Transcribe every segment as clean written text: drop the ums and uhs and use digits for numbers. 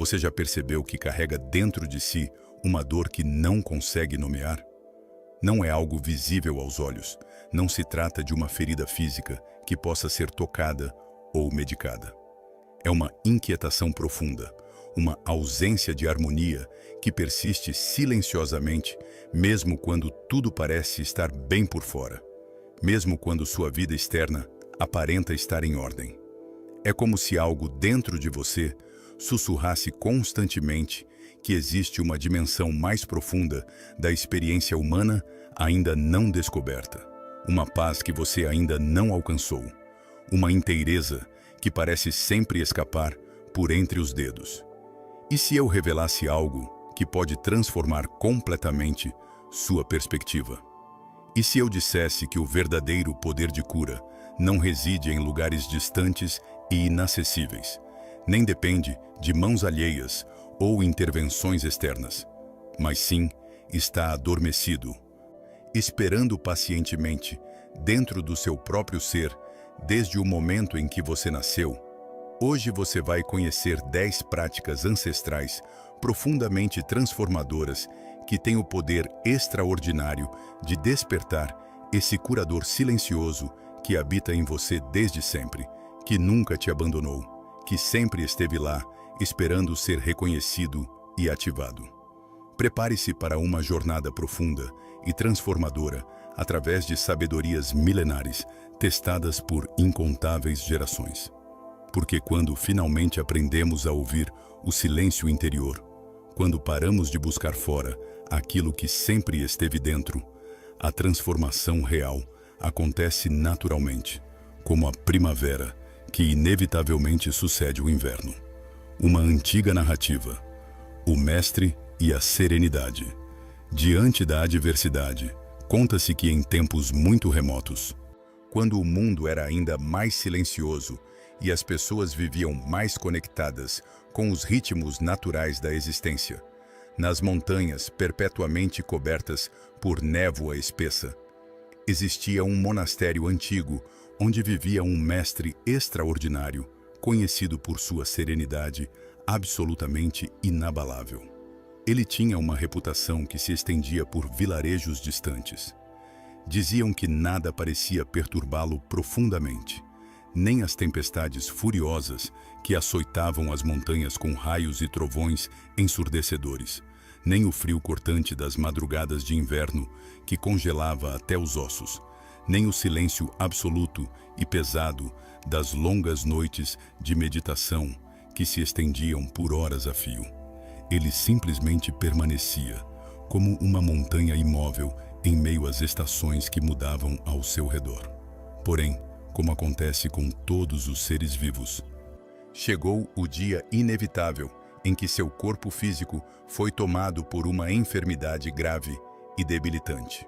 Você já percebeu que carrega dentro de si uma dor que não consegue nomear? Não é algo visível aos olhos. Não se trata de uma ferida física que possa ser tocada ou medicada. É uma inquietação profunda, uma ausência de harmonia que persiste silenciosamente, mesmo quando tudo parece estar bem por fora, mesmo quando sua vida externa aparenta estar em ordem. É como se algo dentro de você sussurrasse constantemente que existe uma dimensão mais profunda da experiência humana ainda não descoberta, uma paz que você ainda não alcançou, uma inteireza que parece sempre escapar por entre os dedos. E se eu revelasse algo que pode transformar completamente sua perspectiva? E se eu dissesse que o verdadeiro poder de cura não reside em lugares distantes e inacessíveis, nem depende de mãos alheias ou intervenções externas, mas sim está adormecido, esperando pacientemente dentro do seu próprio ser desde o momento em que você nasceu? Hoje você vai conhecer 10 práticas ancestrais profundamente transformadoras que têm o poder extraordinário de despertar esse curador silencioso que habita em você desde sempre, que nunca te abandonou, que sempre esteve lá, esperando ser reconhecido e ativado. Prepare-se para uma jornada profunda e transformadora através de sabedorias milenares testadas por incontáveis gerações. Porque quando finalmente aprendemos a ouvir o silêncio interior, quando paramos de buscar fora aquilo que sempre esteve dentro, a transformação real acontece naturalmente, como a primavera que inevitavelmente sucede o inverno. Uma antiga narrativa, o mestre e a serenidade. Diante da adversidade, conta-se que em tempos muito remotos, quando o mundo era ainda mais silencioso e as pessoas viviam mais conectadas com os ritmos naturais da existência, nas montanhas perpetuamente cobertas por névoa espessa, existia um monastério antigo onde vivia um mestre extraordinário, conhecido por sua serenidade absolutamente inabalável. Ele tinha uma reputação que se estendia por vilarejos distantes. Diziam que nada parecia perturbá-lo profundamente, nem as tempestades furiosas que açoitavam as montanhas com raios e trovões ensurdecedores, nem o frio cortante das madrugadas de inverno que congelava até os ossos, nem o silêncio absoluto e pesado das longas noites de meditação que se estendiam por horas a fio. Ele simplesmente permanecia, como uma montanha imóvel em meio às estações que mudavam ao seu redor. Porém, como acontece com todos os seres vivos, chegou o dia inevitável em que seu corpo físico foi tomado por uma enfermidade grave e debilitante.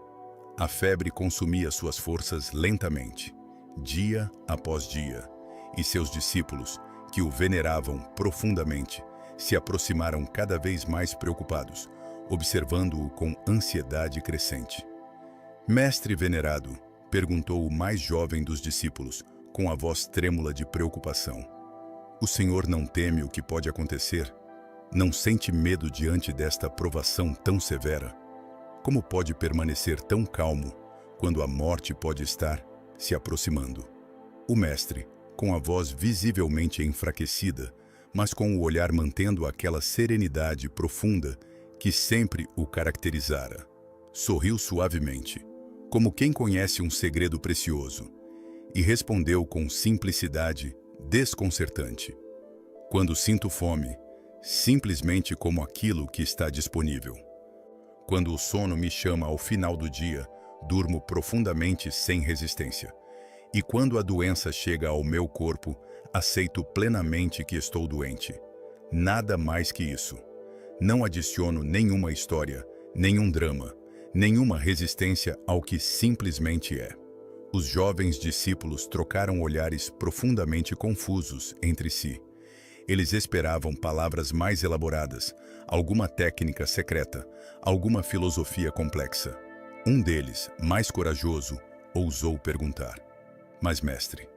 A febre consumia suas forças lentamente, dia após dia, e seus discípulos, que o veneravam profundamente, se aproximaram cada vez mais preocupados, observando-o com ansiedade crescente. "Mestre venerado", perguntou o mais jovem dos discípulos, com a voz trêmula de preocupação, "o senhor não teme o que pode acontecer? Não sente medo diante desta provação tão severa? Como pode permanecer tão calmo quando a morte pode estar se aproximando?" O mestre, com a voz visivelmente enfraquecida, mas com o olhar mantendo aquela serenidade profunda que sempre o caracterizara, sorriu suavemente, como quem conhece um segredo precioso, e respondeu com simplicidade desconcertante: "Quando sinto fome, simplesmente como aquilo que está disponível. Quando o sono me chama ao final do dia, durmo profundamente sem resistência. E quando a doença chega ao meu corpo, aceito plenamente que estou doente. Nada mais que isso. Não adiciono nenhuma história, nenhum drama, nenhuma resistência ao que simplesmente é." Os jovens discípulos trocaram olhares profundamente confusos entre si. Eles esperavam palavras mais elaboradas, alguma técnica secreta, alguma filosofia complexa. Um deles, mais corajoso, ousou perguntar: "Mas, mestre,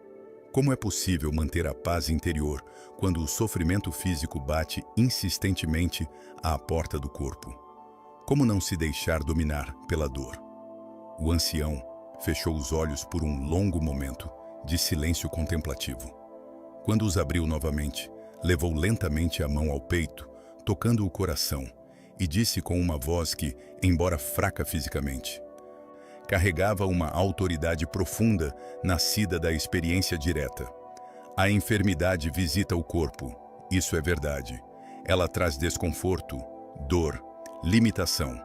Como é possível manter a paz interior quando o sofrimento físico bate insistentemente à porta do corpo? Como não se deixar dominar pela dor? O ancião fechou os olhos por um longo momento de silêncio contemplativo. Quando os abriu novamente, levou lentamente a mão ao peito, tocando o coração, e disse com uma voz que, embora fraca fisicamente, carregava uma autoridade profunda nascida da experiência direta. A enfermidade visita o corpo, isso é verdade. Ela traz desconforto, dor, limitação,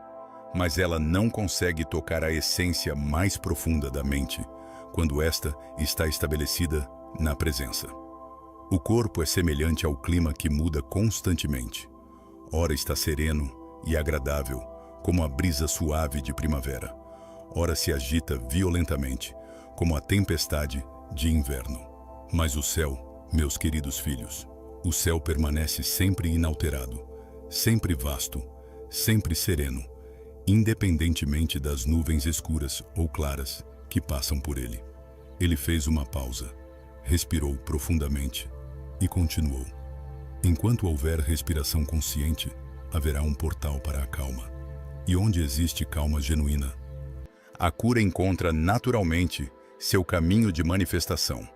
mas ela não consegue tocar a essência mais profunda da mente, quando esta está estabelecida na presença. O corpo é semelhante ao clima que muda constantemente. Ora está sereno e agradável, como a brisa suave de primavera. Ora se agita violentamente, como a tempestade de inverno. Mas o céu, meus queridos filhos, o céu permanece sempre inalterado, sempre vasto, sempre sereno, independentemente das nuvens escuras ou claras que passam por ele. Ele fez uma pausa, respirou profundamente e continuou. Enquanto houver respiração consciente, haverá um portal para a calma. E onde existe calma genuína, a cura encontra naturalmente seu caminho de manifestação.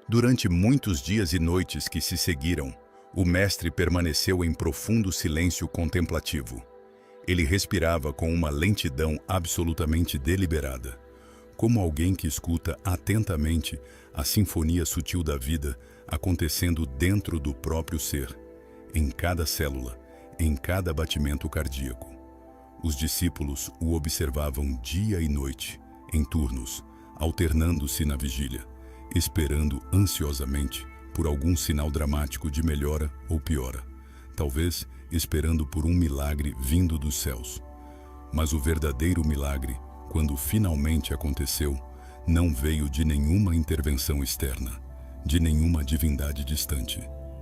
Durante muitos dias e noites que se seguiram, o mestre permaneceu em profundo silêncio contemplativo. Ele respirava com uma lentidão absolutamente deliberada, como alguém que escuta atentamente a sinfonia sutil da vida acontecendo dentro do próprio ser, em cada célula, em cada batimento cardíaco. Os discípulos o observavam dia e noite, em turnos, alternando-se na vigília, esperando ansiosamente por algum sinal dramático de melhora ou piora, talvez esperando por um milagre vindo dos céus. Mas o verdadeiro milagre, quando finalmente aconteceu, não veio de nenhuma intervenção externa, de nenhuma divindade distante,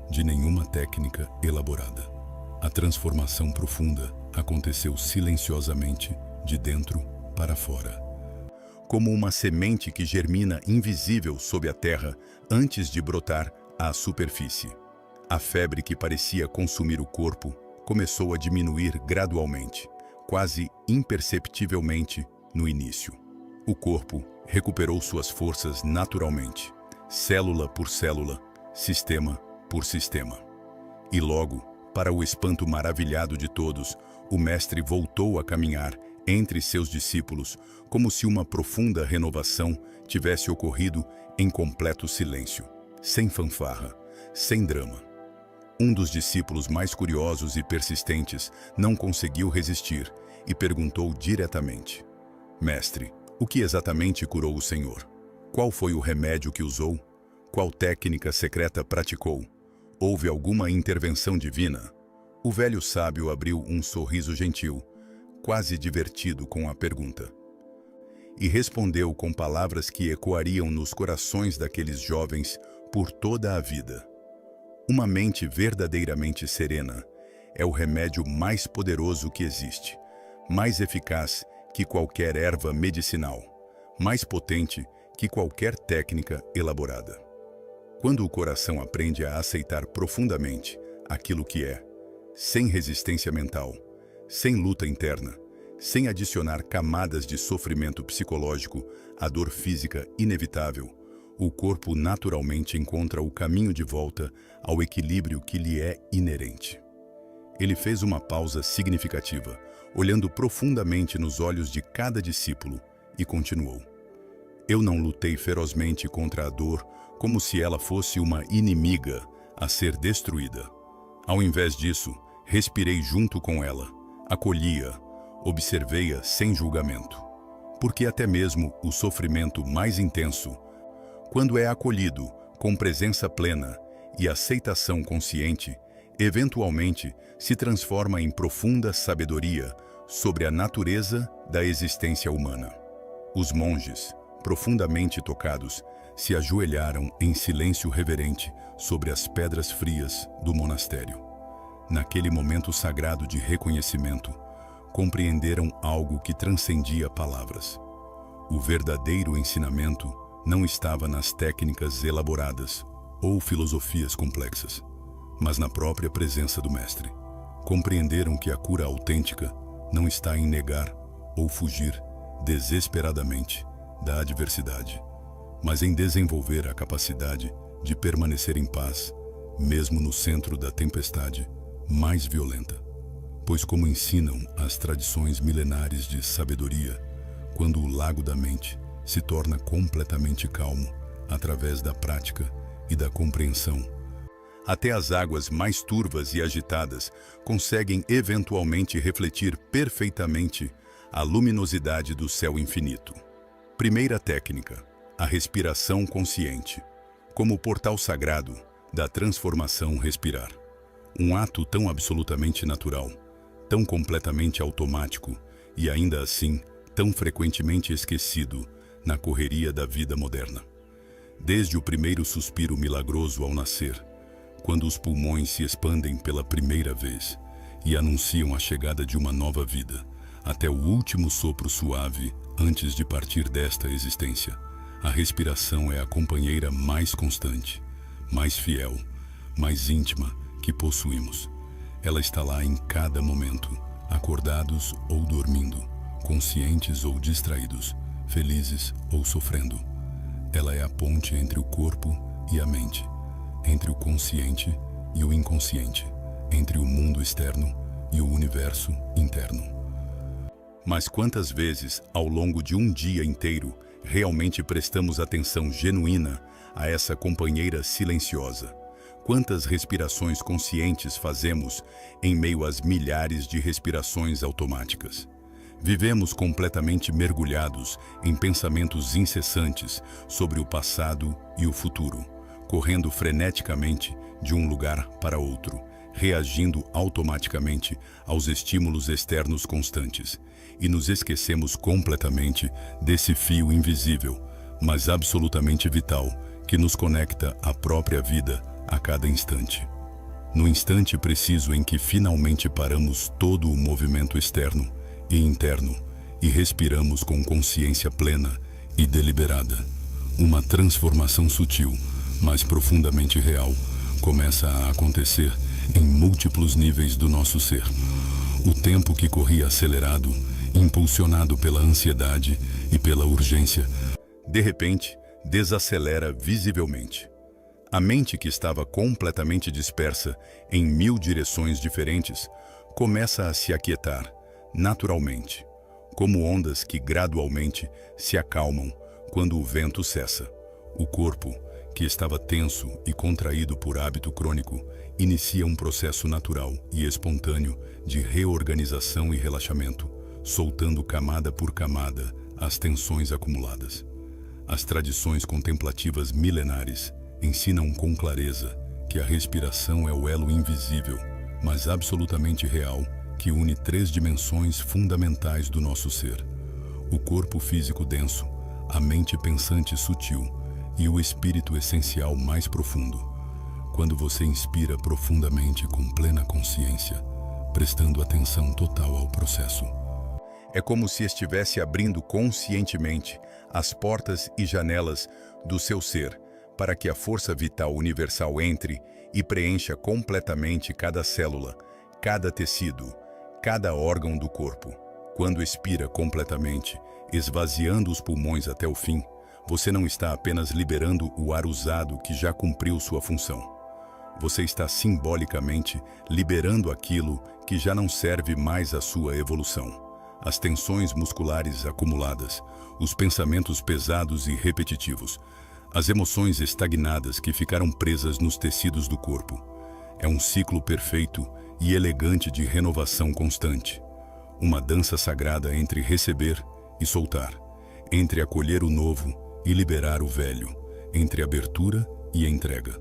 de nenhuma técnica elaborada. A transformação profunda aconteceu silenciosamente, de dentro para fora. Como uma semente que germina invisível sob a terra antes de brotar à superfície. A febre que parecia consumir o corpo começou a diminuir gradualmente, quase imperceptivelmente no início. O corpo recuperou suas forças naturalmente, célula por célula, sistema por sistema. E logo, para o espanto maravilhado de todos, o mestre voltou a caminhar entre seus discípulos, como se uma profunda renovação tivesse ocorrido em completo silêncio, sem fanfarra, sem drama. Um dos discípulos mais curiosos e persistentes não conseguiu resistir e perguntou diretamente: Mestre, o que exatamente curou o Senhor? Qual foi o remédio que usou? Qual técnica secreta praticou? Houve alguma intervenção divina? O velho sábio abriu um sorriso gentil, quase divertido com a pergunta. E respondeu com palavras que ecoariam nos corações daqueles jovens por toda a vida. Uma mente verdadeiramente serena é o remédio mais poderoso que existe, mais eficaz que qualquer erva medicinal, mais potente que qualquer técnica elaborada. Quando o coração aprende a aceitar profundamente aquilo que é, sem resistência mental, sem luta interna, sem adicionar camadas de sofrimento psicológico à dor física inevitável, o corpo naturalmente encontra o caminho de volta ao equilíbrio que lhe é inerente. Ele fez uma pausa significativa, olhando profundamente nos olhos de cada discípulo, e continuou. Eu não lutei ferozmente contra a dor como se ela fosse uma inimiga a ser destruída. Ao invés disso, respirei junto com ela, acolhi-a, observei-a sem julgamento. Porque até mesmo o sofrimento mais intenso, quando é acolhido com presença plena e aceitação consciente, eventualmente se transforma em profunda sabedoria sobre a natureza da existência humana. Os monges, profundamente tocados, se ajoelharam em silêncio reverente sobre as pedras frias do monastério. Naquele momento sagrado de reconhecimento, compreenderam algo que transcendia palavras. O verdadeiro ensinamento não estava nas técnicas elaboradas ou filosofias complexas, mas na própria presença do Mestre. Compreenderam que a cura autêntica não está em negar ou fugir desesperadamente da adversidade, mas em desenvolver a capacidade de permanecer em paz, mesmo no centro da tempestade mais violenta. Pois, como ensinam as tradições milenares de sabedoria, quando o lago da mente se torna completamente calmo através da prática e da compreensão, até as águas mais turvas e agitadas conseguem eventualmente refletir perfeitamente a luminosidade do céu infinito. Primeira técnica: a respiração consciente, como portal sagrado da transformação respirar. Um ato tão absolutamente natural, tão completamente automático e ainda assim tão frequentemente esquecido na correria da vida moderna. Desde o primeiro suspiro milagroso ao nascer, quando os pulmões se expandem pela primeira vez e anunciam a chegada de uma nova vida, até o último sopro suave antes de partir desta existência, a respiração é a companheira mais constante, mais fiel, mais íntima que possuímos. Ela está lá em cada momento, acordados ou dormindo, conscientes ou distraídos, felizes ou sofrendo. Ela é a ponte entre o corpo e a mente, entre o consciente e o inconsciente, entre o mundo externo e o universo interno. Mas quantas vezes, ao longo de um dia inteiro, realmente prestamos atenção genuína a essa companheira silenciosa? Quantas respirações conscientes fazemos em meio às milhares de respirações automáticas? Vivemos completamente mergulhados em pensamentos incessantes sobre o passado e o futuro, correndo freneticamente de um lugar para outro, reagindo automaticamente aos estímulos externos constantes, e nos esquecemos completamente desse fio invisível, mas absolutamente vital, que nos conecta à própria vida a cada instante. No instante preciso em que finalmente paramos todo o movimento externo e interno e respiramos com consciência plena e deliberada, uma transformação sutil, mas profundamente real, começa a acontecer em múltiplos níveis do nosso ser. O tempo que corria acelerado, impulsionado pela ansiedade e pela urgência, de repente, desacelera visivelmente. A mente, que estava completamente dispersa em 1000 direções diferentes, começa a se aquietar, naturalmente, como ondas que gradualmente se acalmam quando o vento cessa. O corpo, que estava tenso e contraído por hábito crônico, inicia um processo natural e espontâneo de reorganização e relaxamento, soltando camada por camada as tensões acumuladas. As tradições contemplativas milenares ensinam com clareza que a respiração é o elo invisível, mas absolutamente real, que une 3 dimensões fundamentais do nosso ser: o corpo físico denso, a mente pensante sutil e o espírito essencial mais profundo. Quando você inspira profundamente com plena consciência, prestando atenção total ao processo, é como se estivesse abrindo conscientemente as portas e janelas do seu ser para que a força vital universal entre e preencha completamente cada célula, cada tecido, cada órgão do corpo. Quando expira completamente, esvaziando os pulmões até o fim, você não está apenas liberando o ar usado que já cumpriu sua função. Você está simbolicamente liberando aquilo que já não serve mais à sua evolução. As tensões musculares acumuladas, os pensamentos pesados e repetitivos, as emoções estagnadas que ficaram presas nos tecidos do corpo. É um ciclo perfeito e elegante de renovação constante. Uma dança sagrada entre receber e soltar, entre acolher o novo e liberar o velho, entre abertura e entrega.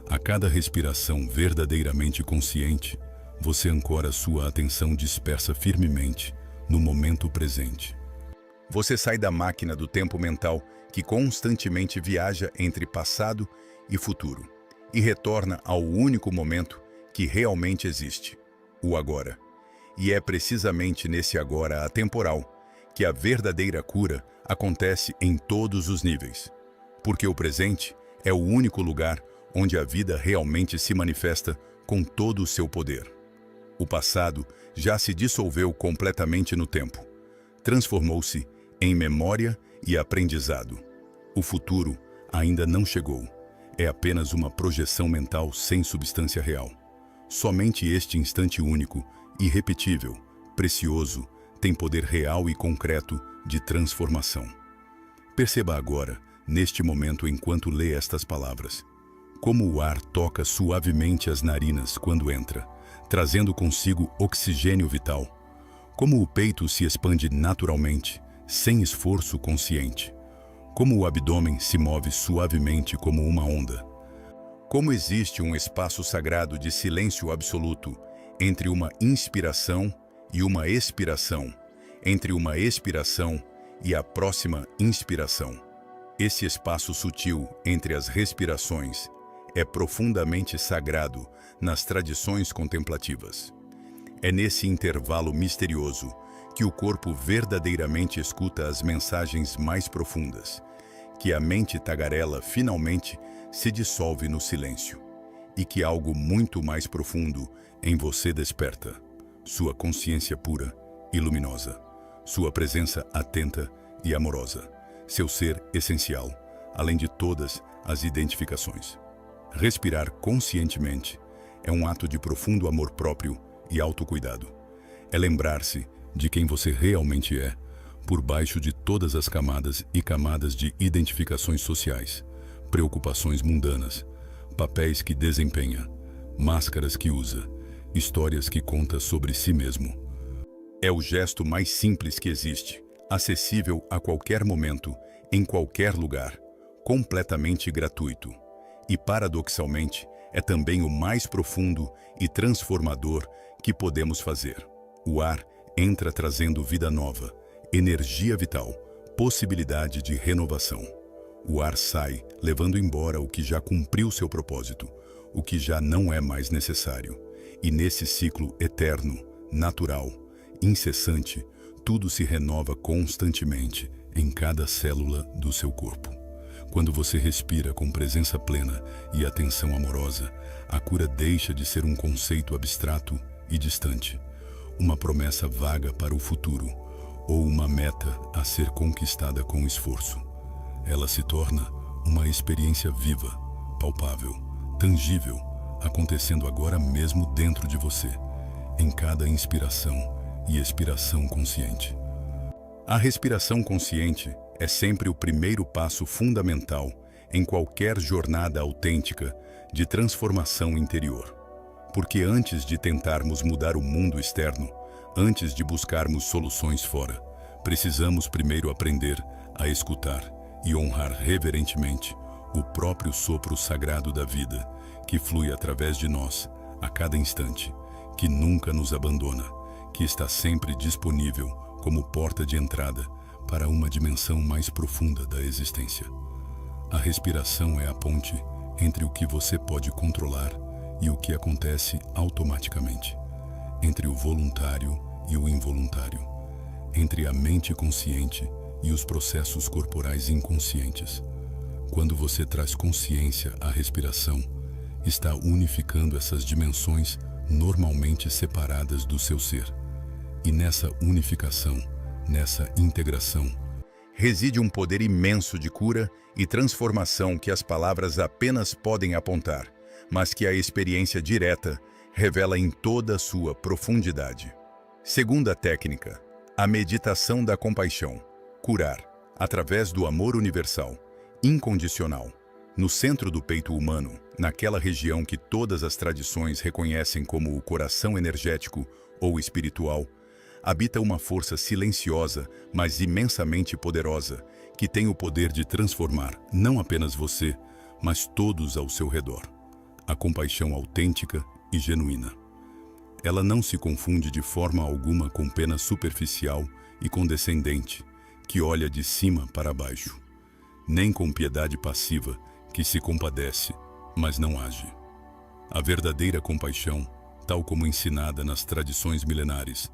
A cada respiração verdadeiramente consciente, você ancora sua atenção dispersa firmemente no momento presente. Você sai da máquina do tempo mental que constantemente viaja entre passado e futuro e retorna ao único momento que realmente existe, o agora. E é precisamente nesse agora atemporal que a verdadeira cura acontece em todos os níveis. Porque o presente é o único lugar onde a vida realmente se manifesta com todo o seu poder. O passado já se dissolveu completamente no tempo. Transformou-se em memória e aprendizado. O futuro ainda não chegou. É apenas uma projeção mental sem substância real. Somente este instante único, irrepetível, precioso, tem poder real e concreto de transformação. Perceba agora, neste momento enquanto lê estas palavras, como o ar toca suavemente as narinas quando entra, trazendo consigo oxigênio vital. Como o peito se expande naturalmente, sem esforço consciente. Como o abdômen se move suavemente como uma onda. Como existe um espaço sagrado de silêncio absoluto entre uma inspiração e uma expiração, entre uma expiração e a próxima inspiração. Esse espaço sutil entre as respirações é profundamente sagrado nas tradições contemplativas. É nesse intervalo misterioso que o corpo verdadeiramente escuta as mensagens mais profundas, que a mente tagarela finalmente se dissolve no silêncio, e que algo muito mais profundo em você desperta, sua consciência pura e luminosa, sua presença atenta e amorosa, seu ser essencial, além de todas as identificações. Respirar conscientemente é um ato de profundo amor próprio e autocuidado. É lembrar-se de quem você realmente é, por baixo de todas as camadas e camadas de identificações sociais, preocupações mundanas, papéis que desempenha, máscaras que usa, histórias que conta sobre si mesmo. É o gesto mais simples que existe, acessível a qualquer momento, em qualquer lugar, completamente gratuito. E, paradoxalmente, é também o mais profundo e transformador que podemos fazer. O ar entra trazendo vida nova, energia vital, possibilidade de renovação. O ar sai, levando embora o que já cumpriu seu propósito, o que já não é mais necessário. E nesse ciclo eterno, natural, incessante, tudo se renova constantemente em cada célula do seu corpo. Quando você respira com presença plena e atenção amorosa, a cura deixa de ser um conceito abstrato e distante, uma promessa vaga para o futuro, ou uma meta a ser conquistada com esforço. Ela se torna uma experiência viva, palpável, tangível, acontecendo agora mesmo dentro de você, em cada inspiração e expiração consciente. A respiração consciente é sempre o primeiro passo fundamental em qualquer jornada autêntica de transformação interior. Porque antes de tentarmos mudar o mundo externo, antes de buscarmos soluções fora, precisamos primeiro aprender a escutar e honrar reverentemente o próprio sopro sagrado da vida, que flui através de nós a cada instante, que nunca nos abandona, que está sempre disponível como porta de entrada para uma dimensão mais profunda da existência. A respiração é a ponte entre o que você pode controlar e o que acontece automaticamente, entre o voluntário e o involuntário, entre a mente consciente e os processos corporais inconscientes. Quando você traz consciência à respiração, está unificando essas dimensões normalmente separadas do seu ser. E nessa unificação, nessa integração, reside um poder imenso de cura e transformação que as palavras apenas podem apontar, mas que a experiência direta revela em toda a sua profundidade. Segunda técnica, a meditação da compaixão. Curar, através do amor universal, incondicional. No centro do peito humano, naquela região que todas as tradições reconhecem como o coração energético ou espiritual, habita uma força silenciosa, mas imensamente poderosa, que tem o poder de transformar não apenas você, mas todos ao seu redor. A compaixão autêntica e genuína. Ela não se confunde de forma alguma com pena superficial e condescendente, que olha de cima para baixo, nem com piedade passiva, que se compadece, mas não age. A verdadeira compaixão, tal como ensinada nas tradições milenares,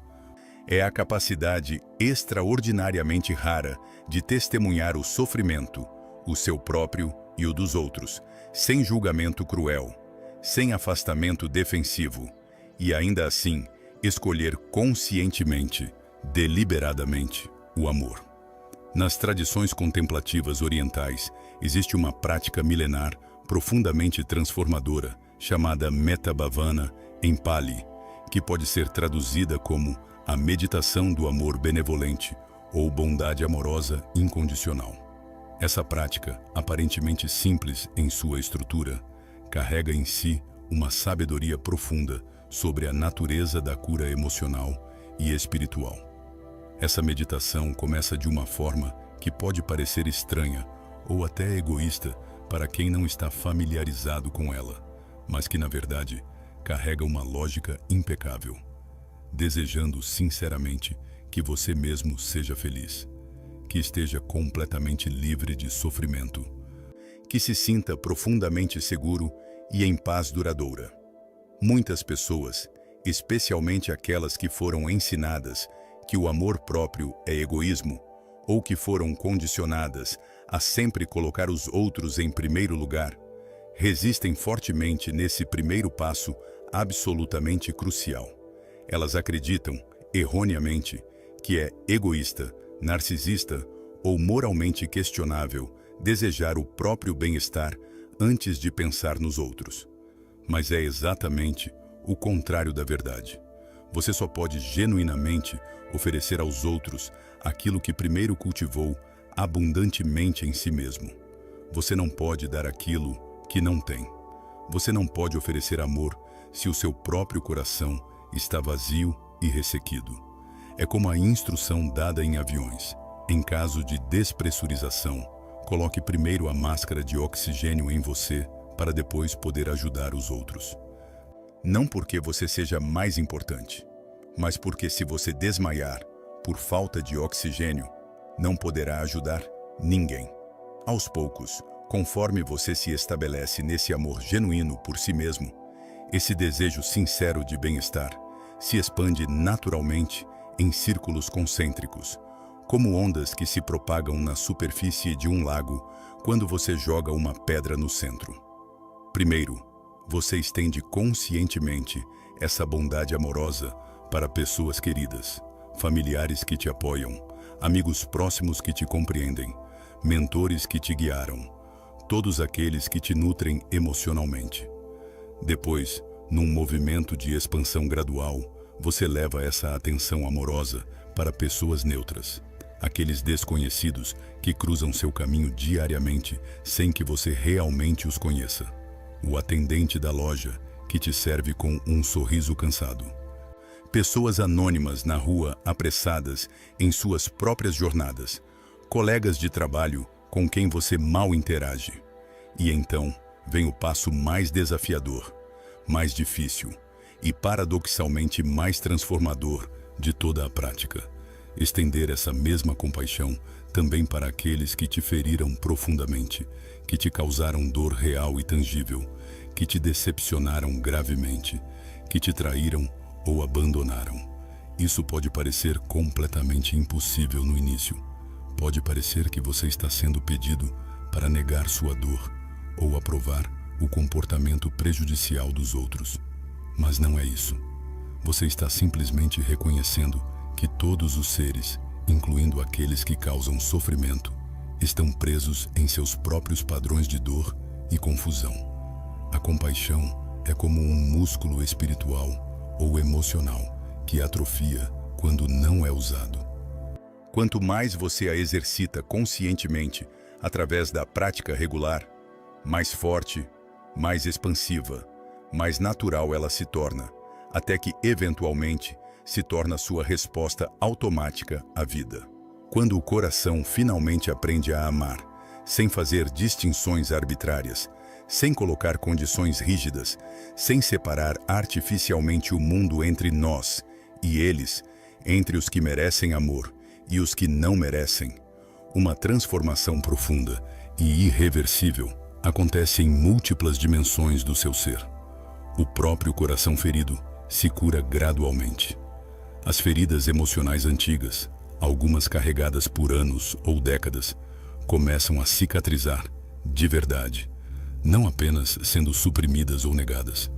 é a capacidade extraordinariamente rara de testemunhar o sofrimento, o seu próprio e o dos outros, sem julgamento cruel, sem afastamento defensivo, e ainda assim escolher conscientemente, deliberadamente, o amor. Nas tradições contemplativas orientais, existe uma prática milenar profundamente transformadora, chamada Metta Bhavana em Pali, que pode ser traduzida como a meditação do amor benevolente ou bondade amorosa incondicional. Essa prática, aparentemente simples em sua estrutura, carrega em si uma sabedoria profunda sobre a natureza da cura emocional e espiritual. Essa meditação começa de uma forma que pode parecer estranha ou até egoísta para quem não está familiarizado com ela, mas que, na verdade, carrega uma lógica impecável, desejando sinceramente que você mesmo seja feliz, que esteja completamente livre de sofrimento, que se sinta profundamente seguro e em paz duradoura. Muitas pessoas, especialmente aquelas que foram ensinadas que o amor próprio é egoísmo, ou que foram condicionadas a sempre colocar os outros em primeiro lugar, resistem fortemente nesse primeiro passo absolutamente crucial. Elas acreditam, erroneamente, que é egoísta, narcisista ou moralmente questionável desejar o próprio bem-estar antes de pensar nos outros. Mas é exatamente o contrário da verdade. Você só pode genuinamente oferecer aos outros aquilo que primeiro cultivou abundantemente em si mesmo. Você não pode dar aquilo que não tem. Você não pode oferecer amor se o seu próprio coração está vazio e ressequido. É como a instrução dada em aviões. Em caso de despressurização, coloque primeiro a máscara de oxigênio em você para depois poder ajudar os outros. Não porque você seja mais importante, mas porque se você desmaiar por falta de oxigênio, não poderá ajudar ninguém. Aos poucos, conforme você se estabelece nesse amor genuíno por si mesmo, esse desejo sincero de bem-estar se expande naturalmente em círculos concêntricos, como ondas que se propagam na superfície de um lago quando você joga uma pedra no centro. Primeiro, você estende conscientemente essa bondade amorosa para pessoas queridas, familiares que te apoiam, amigos próximos que te compreendem, mentores que te guiaram, todos aqueles que te nutrem emocionalmente. Depois, num movimento de expansão gradual, você leva essa atenção amorosa para pessoas neutras, aqueles desconhecidos que cruzam seu caminho diariamente sem que você realmente os conheça. O atendente da loja que te serve com um sorriso cansado. Pessoas anônimas na rua apressadas em suas próprias jornadas. Colegas de trabalho com quem você mal interage. E então vem o passo mais desafiador, mais difícil e paradoxalmente mais transformador de toda a prática. Estender essa mesma compaixão também para aqueles que te feriram profundamente, que te causaram dor real e tangível, que te decepcionaram gravemente, que te traíram ou abandonaram. Isso pode parecer completamente impossível no início. Pode parecer que você está sendo pedido para negar sua dor ou aprovar o comportamento prejudicial dos outros. Mas não é isso. Você está simplesmente reconhecendo que todos os seres, incluindo aqueles que causam sofrimento, estão presos em seus próprios padrões de dor e confusão. A compaixão é como um músculo espiritual ou emocional que atrofia quando não é usado. Quanto mais você a exercita conscientemente através da prática regular, mais forte, mais expansiva, mais natural ela se torna, até que, eventualmente, se torna sua resposta automática à vida. Quando o coração finalmente aprende a amar, sem fazer distinções arbitrárias, sem colocar condições rígidas, sem separar artificialmente o mundo entre nós e eles, entre os que merecem amor e os que não merecem, uma transformação profunda e irreversível acontece em múltiplas dimensões do seu ser. O próprio coração ferido se cura gradualmente. As feridas emocionais antigas, algumas carregadas por anos ou décadas, começam a cicatrizar, de verdade, não apenas sendo suprimidas ou negadas.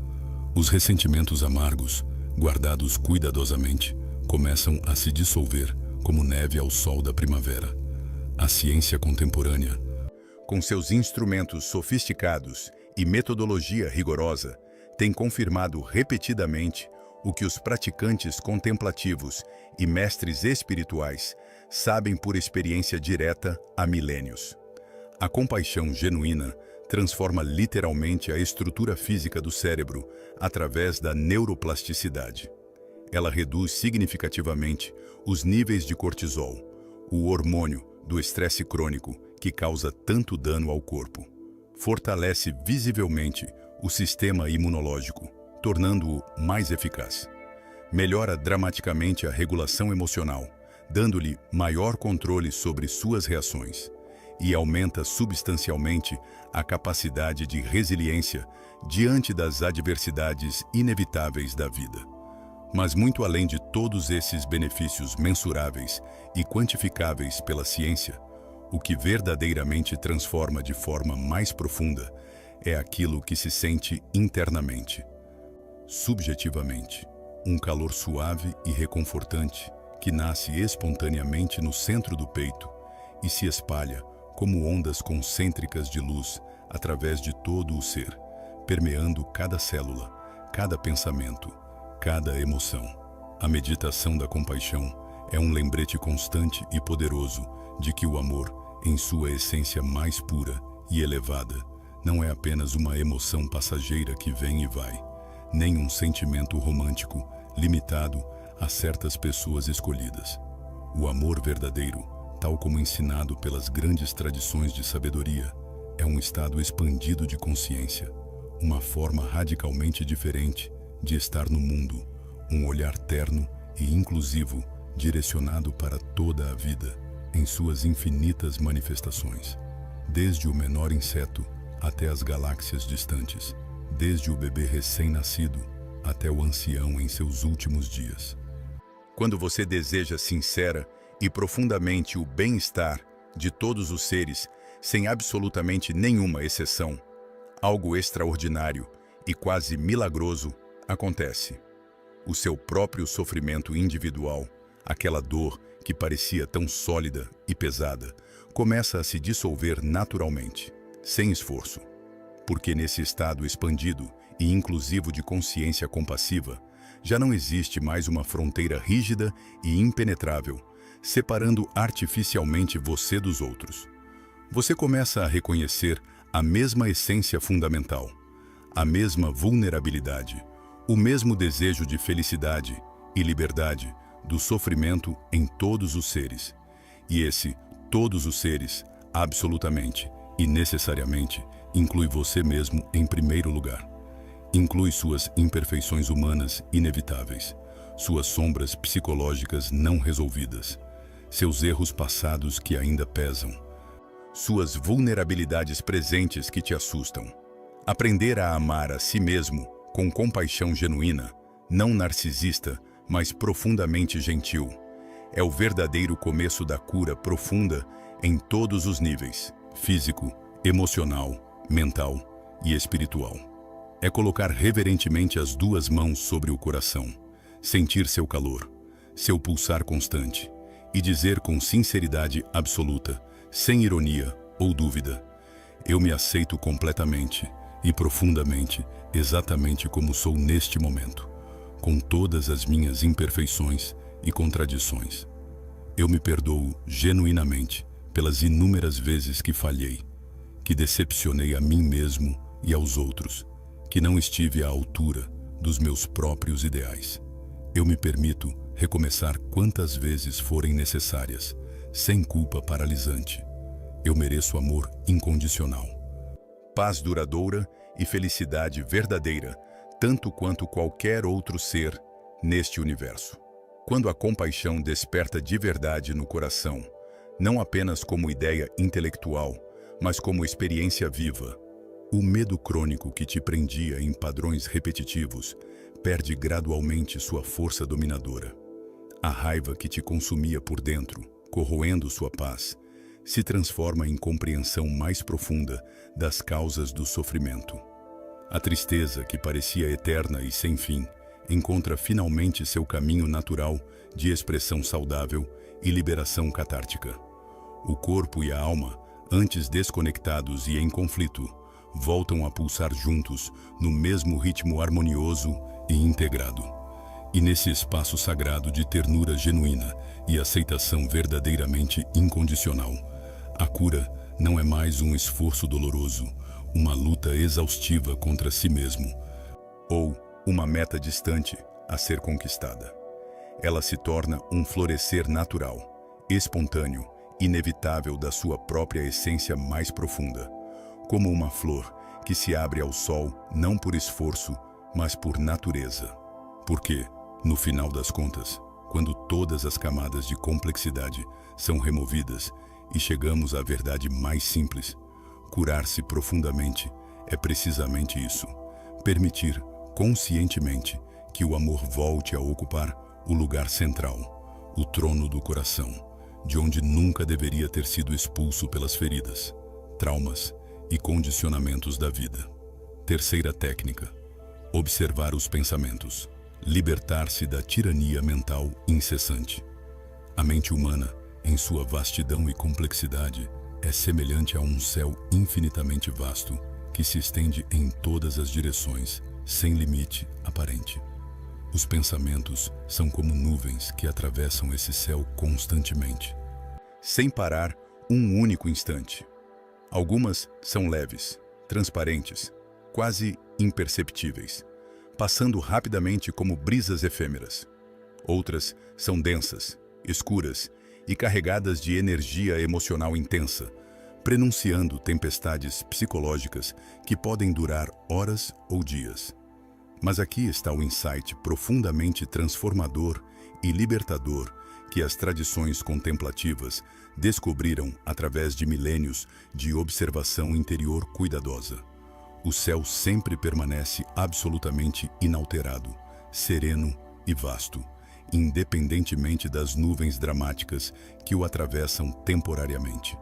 Os ressentimentos amargos, guardados cuidadosamente, começam a se dissolver como neve ao sol da primavera. A ciência contemporânea, com seus instrumentos sofisticados e metodologia rigorosa, tem confirmado repetidamente o que os praticantes contemplativos e mestres espirituais sabem por experiência direta há milênios. A compaixão genuína transforma literalmente a estrutura física do cérebro através da neuroplasticidade. Ela reduz significativamente os níveis de cortisol, o hormônio do estresse crônico que causa tanto dano ao corpo. Fortalece visivelmente o sistema imunológico, tornando-o mais eficaz. Melhora dramaticamente a regulação emocional, dando-lhe maior controle sobre suas reações, e aumenta substancialmente a capacidade de resiliência diante das adversidades inevitáveis da vida. Mas muito além de todos esses benefícios mensuráveis e quantificáveis pela ciência, o que verdadeiramente transforma de forma mais profunda é aquilo que se sente internamente. Subjetivamente, um calor suave e reconfortante que nasce espontaneamente no centro do peito e se espalha como ondas concêntricas de luz através de todo o ser, permeando cada célula, cada pensamento, cada emoção. A meditação da compaixão é um lembrete constante e poderoso de que o amor, em sua essência mais pura e elevada, não é apenas uma emoção passageira que vem e vai, nem um sentimento romântico limitado a certas pessoas escolhidas. O amor verdadeiro, tal como ensinado pelas grandes tradições de sabedoria, é um estado expandido de consciência, uma forma radicalmente diferente de estar no mundo, um olhar terno e inclusivo direcionado para toda a vida, em suas infinitas manifestações, desde o menor inseto até as galáxias distantes, desde o bebê recém-nascido até o ancião em seus últimos dias. Quando você deseja sincera e profundamente o bem-estar de todos os seres, sem absolutamente nenhuma exceção, algo extraordinário e quase milagroso acontece. O seu próprio sofrimento individual, aquela dor que parecia tão sólida e pesada, começa a se dissolver naturalmente, sem esforço. Porque nesse estado expandido e inclusivo de consciência compassiva, já não existe mais uma fronteira rígida e impenetrável, separando artificialmente você dos outros. Você começa a reconhecer a mesma essência fundamental, a mesma vulnerabilidade, o mesmo desejo de felicidade e liberdade do sofrimento em todos os seres. E esse todos os seres, absolutamente e necessariamente, inclui você mesmo em primeiro lugar. Inclui suas imperfeições humanas inevitáveis, suas sombras psicológicas não resolvidas, seus erros passados que ainda pesam, suas vulnerabilidades presentes que te assustam. Aprender a amar a si mesmo com compaixão genuína, não narcisista, mas profundamente gentil, é o verdadeiro começo da cura profunda em todos os níveis, físico, emocional, mental e espiritual. É colocar reverentemente as duas mãos sobre o coração, sentir seu calor, seu pulsar constante, e dizer com sinceridade absoluta, sem ironia ou dúvida: eu me aceito completamente e profundamente, exatamente como sou neste momento, com todas as minhas imperfeições e contradições. Eu me perdoo genuinamente pelas inúmeras vezes que falhei, que decepcionei a mim mesmo e aos outros, que não estive à altura dos meus próprios ideais. Eu me permito recomeçar quantas vezes forem necessárias, sem culpa paralisante. Eu mereço amor incondicional, paz duradoura e felicidade verdadeira, tanto quanto qualquer outro ser neste universo. Quando a compaixão desperta de verdade no coração, não apenas como ideia intelectual, mas como experiência viva, o medo crônico que te prendia em padrões repetitivos perde gradualmente sua força dominadora. A raiva que te consumia por dentro, corroendo sua paz, se transforma em compreensão mais profunda das causas do sofrimento. A tristeza, que parecia eterna e sem fim, encontra finalmente seu caminho natural de expressão saudável e liberação catártica. O corpo e a alma, antes desconectados e em conflito, voltam a pulsar juntos no mesmo ritmo harmonioso e integrado. E nesse espaço sagrado de ternura genuína e aceitação verdadeiramente incondicional, a cura não é mais um esforço doloroso, uma luta exaustiva contra si mesmo, ou uma meta distante a ser conquistada. Ela se torna um florescer natural, espontâneo, inevitável da sua própria essência mais profunda, como uma flor que se abre ao sol não por esforço, mas por natureza. Porque, no final das contas, quando todas as camadas de complexidade são removidas e chegamos à verdade mais simples, curar-se profundamente é precisamente isso: permitir conscientemente que o amor volte a ocupar o lugar central, o trono do coração, de onde nunca deveria ter sido expulso pelas feridas, traumas e condicionamentos da vida. Terceira técnica: observar os pensamentos, libertar-se da tirania mental incessante. A mente humana, em sua vastidão e complexidade, é semelhante a um céu infinitamente vasto que se estende em todas as direções, sem limite aparente. Os pensamentos são como nuvens que atravessam esse céu constantemente, sem parar um único instante. Algumas são leves, transparentes, quase imperceptíveis, passando rapidamente como brisas efêmeras. Outras são densas, escuras e carregadas de energia emocional intensa, prenunciando tempestades psicológicas que podem durar horas ou dias. Mas aqui está o insight profundamente transformador e libertador que as tradições contemplativas descobriram através de milênios de observação interior cuidadosa. O céu sempre permanece absolutamente inalterado, sereno e vasto, independentemente das nuvens dramáticas que o atravessam temporariamente.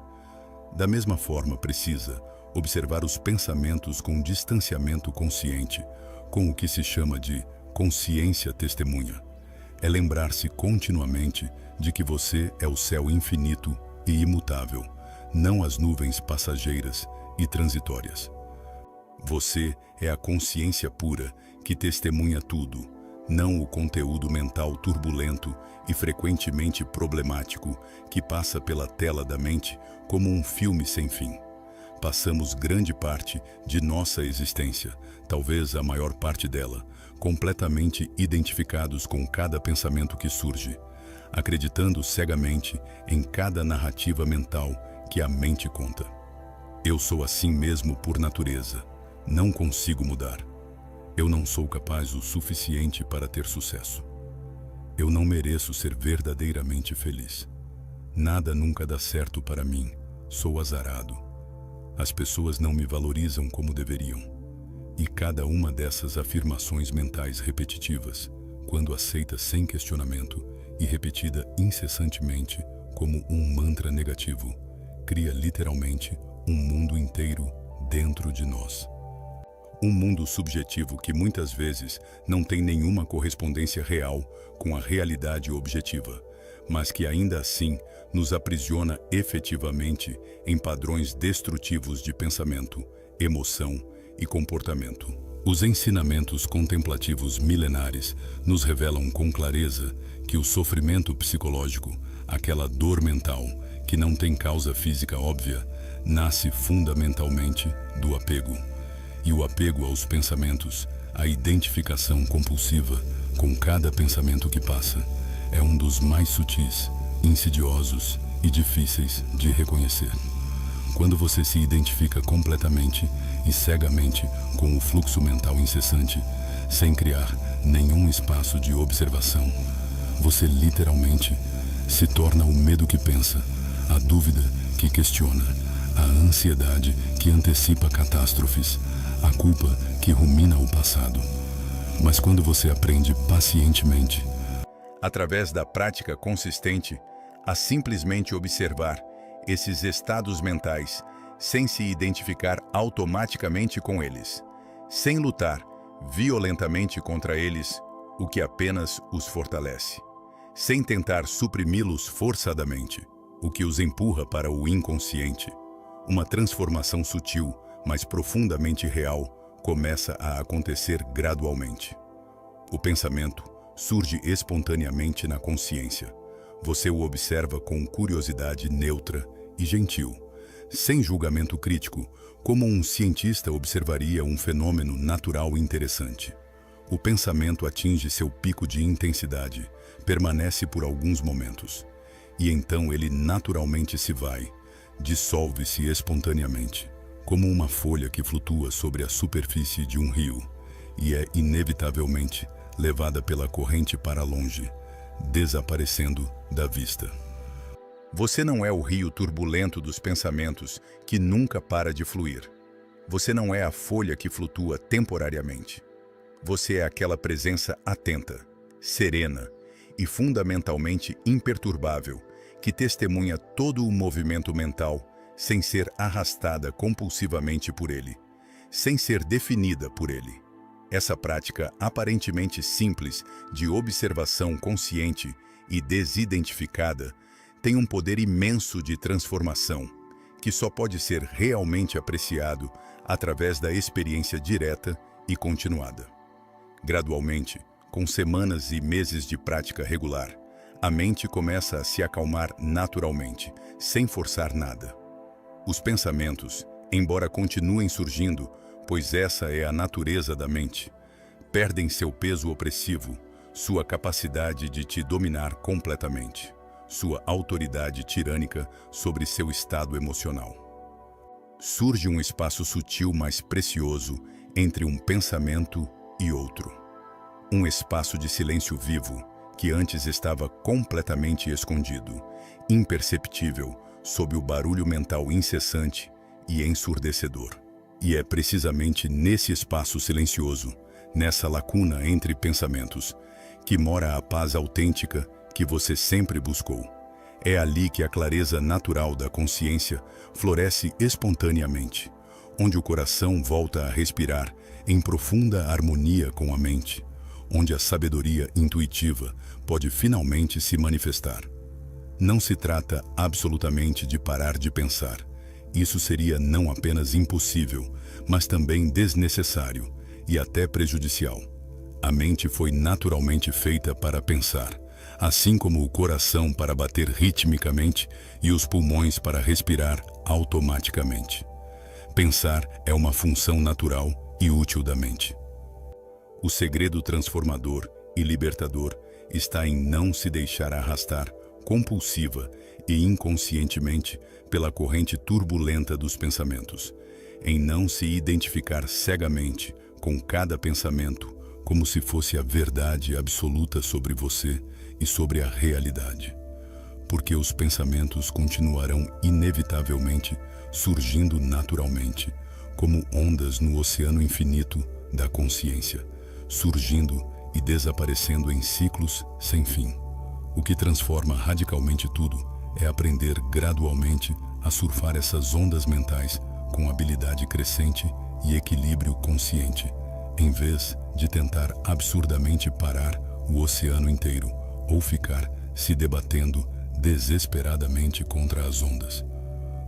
Da mesma forma, precisa observar os pensamentos com distanciamento consciente, com o que se chama de consciência testemunha. É lembrar-se continuamente de que você é o céu infinito e imutável, não as nuvens passageiras e transitórias. Você é a consciência pura que testemunha tudo, não o conteúdo mental turbulento e frequentemente problemático que passa pela tela da mente como um filme sem fim. Passamos grande parte de nossa existência, talvez a maior parte dela, completamente identificados com cada pensamento que surge, acreditando cegamente em cada narrativa mental que a mente conta. Eu sou assim mesmo por natureza, não consigo mudar. Eu não sou capaz o suficiente para ter sucesso. Eu não mereço ser verdadeiramente feliz. Nada nunca dá certo para mim, sou azarado. As pessoas não me valorizam como deveriam. E cada uma dessas afirmações mentais repetitivas, quando aceita sem questionamento e repetida incessantemente como um mantra negativo, cria literalmente um mundo inteiro dentro de nós. Um mundo subjetivo que muitas vezes não tem nenhuma correspondência real com a realidade objetiva, mas que ainda assim nos aprisiona efetivamente em padrões destrutivos de pensamento, emoção e comportamento. Os ensinamentos contemplativos milenares nos revelam com clareza que o sofrimento psicológico, aquela dor mental que não tem causa física óbvia, nasce fundamentalmente do apego. E o apego aos pensamentos, a identificação compulsiva com cada pensamento que passa, é um dos mais sutis, insidiosos e difíceis de reconhecer. Quando você se identifica completamente e cegamente com o fluxo mental incessante, sem criar nenhum espaço de observação, você literalmente se torna o medo que pensa, a dúvida que questiona, a ansiedade que antecipa catástrofes, a culpa que rumina o passado. Mas quando você aprende pacientemente, através da prática consistente, a simplesmente observar esses estados mentais sem se identificar automaticamente com eles, sem lutar violentamente contra eles, o que apenas os fortalece, sem tentar suprimi-los forçadamente, o que os empurra para o inconsciente. Uma transformação sutil, mas profundamente real, começa a acontecer gradualmente. O pensamento surge espontaneamente na consciência. Você o observa com curiosidade neutra e gentil, sem julgamento crítico, como um cientista observaria um fenômeno natural interessante. O pensamento atinge seu pico de intensidade, permanece por alguns momentos, e então ele naturalmente se vai, dissolve-se espontaneamente, como uma folha que flutua sobre a superfície de um rio, e é inevitavelmente levada pela corrente para longe, desaparecendo da vista. Você não é o rio turbulento dos pensamentos que nunca para de fluir. Você não é a folha que flutua temporariamente. Você é aquela presença atenta, serena e fundamentalmente imperturbável que testemunha todo o movimento mental sem ser arrastada compulsivamente por ele, sem ser definida por ele. Essa prática aparentemente simples de observação consciente e desidentificada tem um poder imenso de transformação, que só pode ser realmente apreciado através da experiência direta e continuada. Gradualmente, com semanas e meses de prática regular, a mente começa a se acalmar naturalmente, sem forçar nada. Os pensamentos, embora continuem surgindo, pois essa é a natureza da mente, perdem seu peso opressivo, sua capacidade de te dominar completamente, sua autoridade tirânica sobre seu estado emocional. Surge um espaço sutil mais precioso entre um pensamento e outro. Um espaço de silêncio vivo que antes estava completamente escondido, imperceptível, sob o barulho mental incessante e ensurdecedor. E é precisamente nesse espaço silencioso, nessa lacuna entre pensamentos, que mora a paz autêntica que você sempre buscou. É ali que a clareza natural da consciência floresce espontaneamente, onde o coração volta a respirar em profunda harmonia com a mente, onde a sabedoria intuitiva pode finalmente se manifestar. Não se trata absolutamente de parar de pensar. Isso seria não apenas impossível, mas também desnecessário e até prejudicial. A mente foi naturalmente feita para pensar, assim como o coração para bater ritmicamente e os pulmões para respirar automaticamente. Pensar é uma função natural e útil da mente. O segredo transformador e libertador está em não se deixar arrastar compulsiva e inconscientemente pela corrente turbulenta dos pensamentos, em não se identificar cegamente com cada pensamento como se fosse a verdade absoluta sobre você e sobre a realidade, porque os pensamentos continuarão inevitavelmente surgindo naturalmente, como ondas no oceano infinito da consciência, surgindo e desaparecendo em ciclos sem fim. O que transforma radicalmente tudo é aprender gradualmente a surfar essas ondas mentais com habilidade crescente e equilíbrio consciente, em vez de tentar absurdamente parar o oceano inteiro ou ficar se debatendo desesperadamente contra as ondas.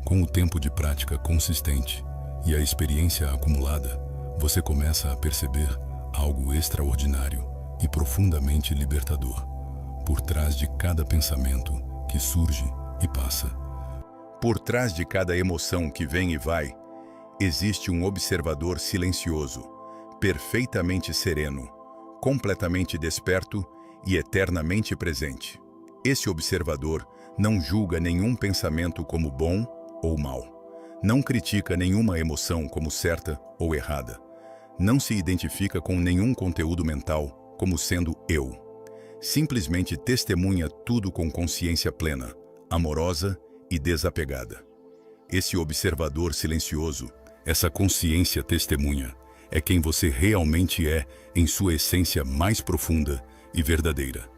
Com o tempo de prática consistente e a experiência acumulada, você começa a perceber algo extraordinário e profundamente libertador por trás de cada pensamento que surge e passa. Por trás de cada emoção que vem e vai, existe um observador silencioso, perfeitamente sereno, completamente desperto e eternamente presente. Esse observador não julga nenhum pensamento como bom ou mau. Não critica nenhuma emoção como certa ou errada. Não se identifica com nenhum conteúdo mental como sendo eu. Simplesmente testemunha tudo com consciência plena, amorosa e desapegada. Esse observador silencioso, essa consciência testemunha, é quem você realmente é em sua essência mais profunda e verdadeira,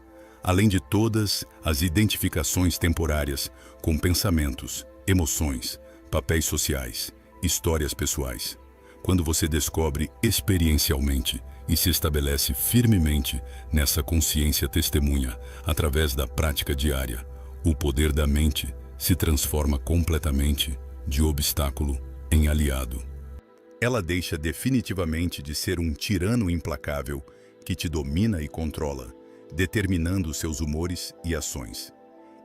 além de todas as identificações temporárias com pensamentos, emoções, papéis sociais, histórias pessoais. Quando você descobre experiencialmente e se estabelece firmemente nessa consciência testemunha através da prática diária, o poder da mente se transforma completamente de obstáculo em aliado. Ela deixa definitivamente de ser um tirano implacável que te domina e controla, determinando seus humores e ações,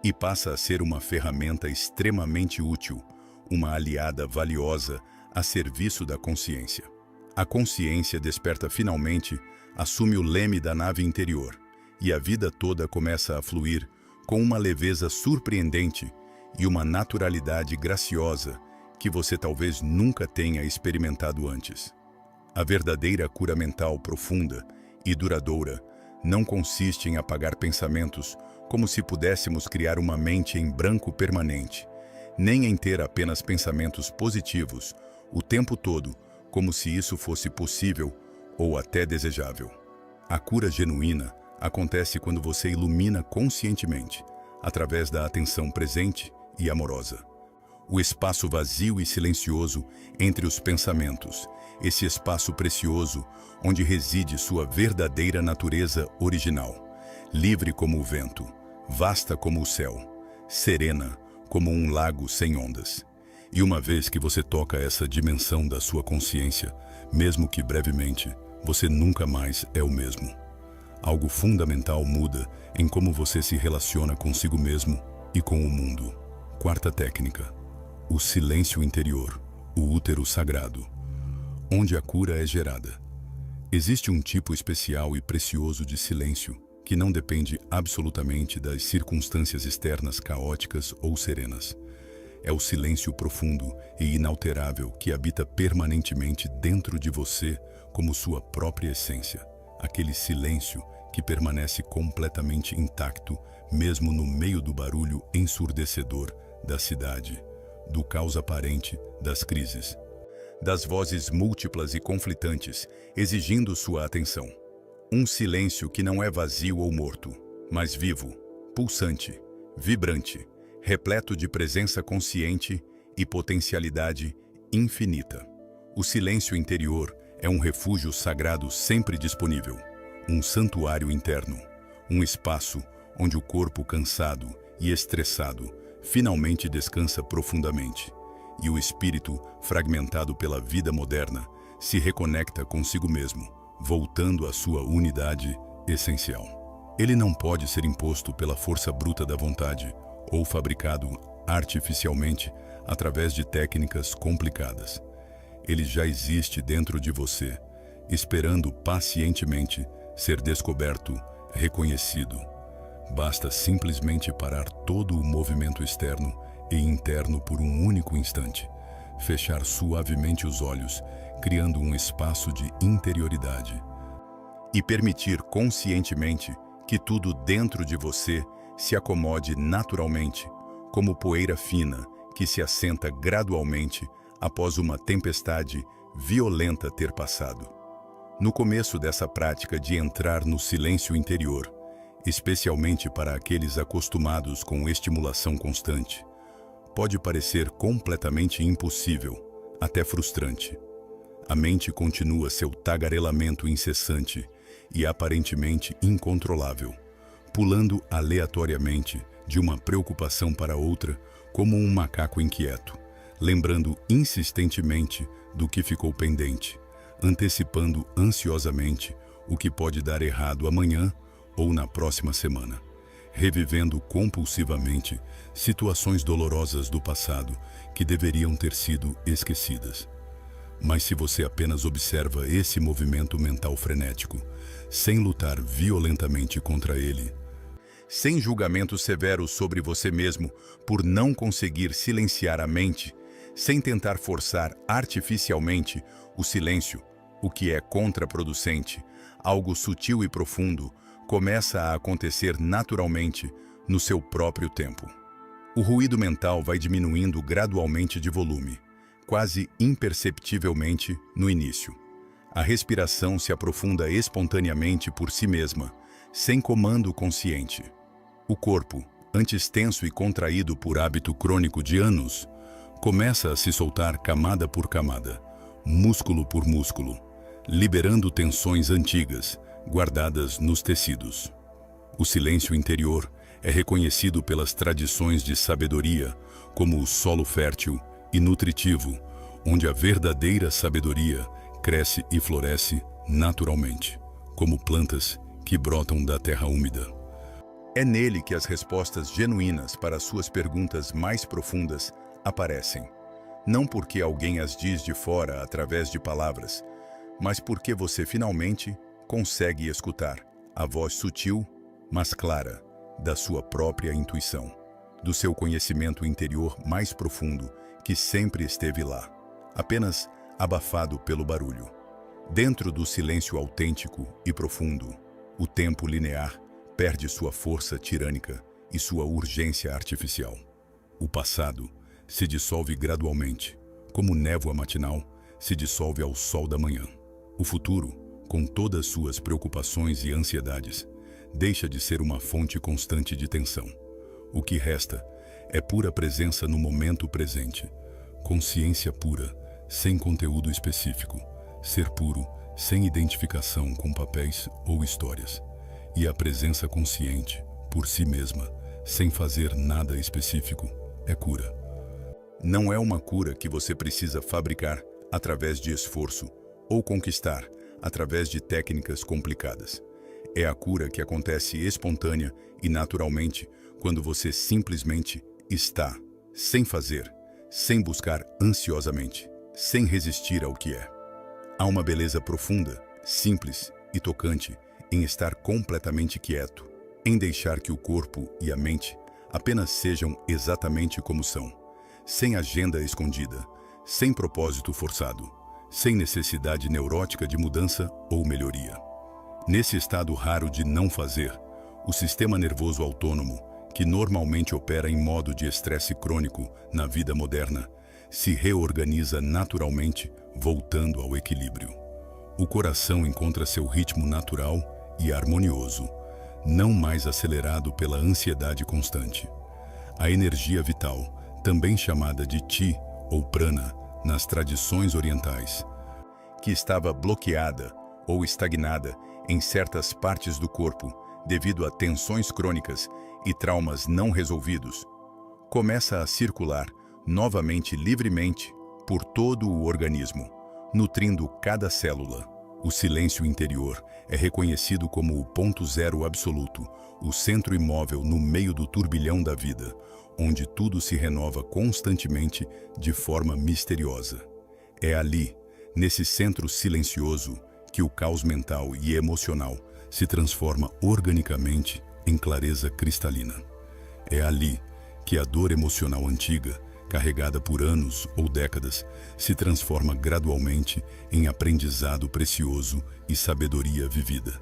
e passa a ser uma ferramenta extremamente útil, uma aliada valiosa a serviço da consciência. A consciência desperta finalmente, assume o leme da nave interior, e a vida toda começa a fluir com uma leveza surpreendente e uma naturalidade graciosa que você talvez nunca tenha experimentado antes. A verdadeira cura mental profunda e duradoura não consiste em apagar pensamentos como se pudéssemos criar uma mente em branco permanente, nem em ter apenas pensamentos positivos o tempo todo, como se isso fosse possível ou até desejável. A cura genuína acontece quando você ilumina conscientemente, através da atenção presente e amorosa, o espaço vazio e silencioso entre os pensamentos, esse espaço precioso onde reside sua verdadeira natureza original, livre como o vento, vasta como o céu, serena como um lago sem ondas. E uma vez que você toca essa dimensão da sua consciência, mesmo que brevemente, você nunca mais é o mesmo. Algo fundamental muda em como você se relaciona consigo mesmo e com o mundo. Quarta técnica: o silêncio interior, o útero sagrado, onde a cura é gerada. Existe um tipo especial e precioso de silêncio que não depende absolutamente das circunstâncias externas caóticas ou serenas. É o silêncio profundo e inalterável que habita permanentemente dentro de você como sua própria essência. Aquele silêncio que permanece completamente intacto, mesmo no meio do barulho ensurdecedor da cidade, do caos aparente das crises, das vozes múltiplas e conflitantes, exigindo sua atenção. Um silêncio que não é vazio ou morto, mas vivo, pulsante, vibrante, repleto de presença consciente e potencialidade infinita. O silêncio interior é um refúgio sagrado sempre disponível, um santuário interno, um espaço onde o corpo cansado e estressado finalmente descansa profundamente, e o espírito, fragmentado pela vida moderna, se reconecta consigo mesmo, voltando à sua unidade essencial. Ele não pode ser imposto pela força bruta da vontade ou fabricado artificialmente através de técnicas complicadas. Ele já existe dentro de você, esperando pacientemente ser descoberto, reconhecido. Basta simplesmente parar todo o movimento externo e interno por um único instante, fechar suavemente os olhos, criando um espaço de interioridade, e permitir conscientemente que tudo dentro de você se acomode naturalmente, como poeira fina que se assenta gradualmente após uma tempestade violenta ter passado. No começo dessa prática de entrar no silêncio interior, especialmente para aqueles acostumados com estimulação constante, pode parecer completamente impossível, até frustrante. A mente continua seu tagarelamento incessante e aparentemente incontrolável, pulando aleatoriamente de uma preocupação para outra como um macaco inquieto, lembrando insistentemente do que ficou pendente, antecipando ansiosamente o que pode dar errado amanhã ou na próxima semana, revivendo compulsivamente situações dolorosas do passado que deveriam ter sido esquecidas. Mas se você apenas observa esse movimento mental frenético, sem lutar violentamente contra ele, sem julgamentos severos sobre você mesmo por não conseguir silenciar a mente, sem tentar forçar artificialmente o silêncio, o que é contraproducente, algo sutil e profundo, começa a acontecer naturalmente no seu próprio tempo. O ruído mental vai diminuindo gradualmente de volume, quase imperceptivelmente no início. A respiração se aprofunda espontaneamente por si mesma, sem comando consciente. O corpo, antes tenso e contraído por hábito crônico de anos, Começa a se soltar camada por camada, músculo por músculo, liberando tensões antigas, guardadas nos tecidos. O silêncio interior é reconhecido pelas tradições de sabedoria como o solo fértil e nutritivo, onde a verdadeira sabedoria cresce e floresce naturalmente, como plantas que brotam da terra úmida. É nele que as respostas genuínas para as suas perguntas mais profundas aparecem. Não porque alguém as diz de fora através de palavras, mas porque você finalmente consegue escutar a voz sutil, mas clara, da sua própria intuição, do seu conhecimento interior mais profundo que sempre esteve lá, apenas abafado pelo barulho. Dentro do silêncio autêntico e profundo, o tempo linear perde sua força tirânica e sua urgência artificial. O passado se dissolve gradualmente, como névoa matinal se dissolve ao sol da manhã. O futuro, com todas suas preocupações e ansiedades, deixa de ser uma fonte constante de tensão. O que resta é pura presença no momento presente, consciência pura, sem conteúdo específico, ser puro, sem identificação com papéis ou histórias, e a presença consciente, por si mesma, sem fazer nada específico, é cura. Não é uma cura que você precisa fabricar através de esforço ou conquistar através de técnicas complicadas. É a cura que acontece espontânea e naturalmente quando você simplesmente está, sem fazer, sem buscar ansiosamente, sem resistir ao que é. Há uma beleza profunda, simples e tocante em estar completamente quieto, em deixar que o corpo e a mente apenas sejam exatamente como são, sem agenda escondida, sem propósito forçado, sem necessidade neurótica de mudança ou melhoria. Nesse estado raro de não fazer, o sistema nervoso autônomo, que normalmente opera em modo de estresse crônico na vida moderna, se reorganiza naturalmente, voltando ao equilíbrio. O coração encontra seu ritmo natural e harmonioso, não mais acelerado pela ansiedade constante. A energia vital, também chamada de Chi ou Prana nas tradições orientais, que estava bloqueada ou estagnada em certas partes do corpo devido a tensões crônicas e traumas não resolvidos, começa a circular novamente livremente por todo o organismo, nutrindo cada célula. O silêncio interior é reconhecido como o ponto zero absoluto, o centro imóvel no meio do turbilhão da vida, onde tudo se renova constantemente de forma misteriosa. É ali, nesse centro silencioso, que o caos mental e emocional se transforma organicamente em clareza cristalina. É ali que a dor emocional antiga, carregada por anos ou décadas, se transforma gradualmente em aprendizado precioso e sabedoria vivida.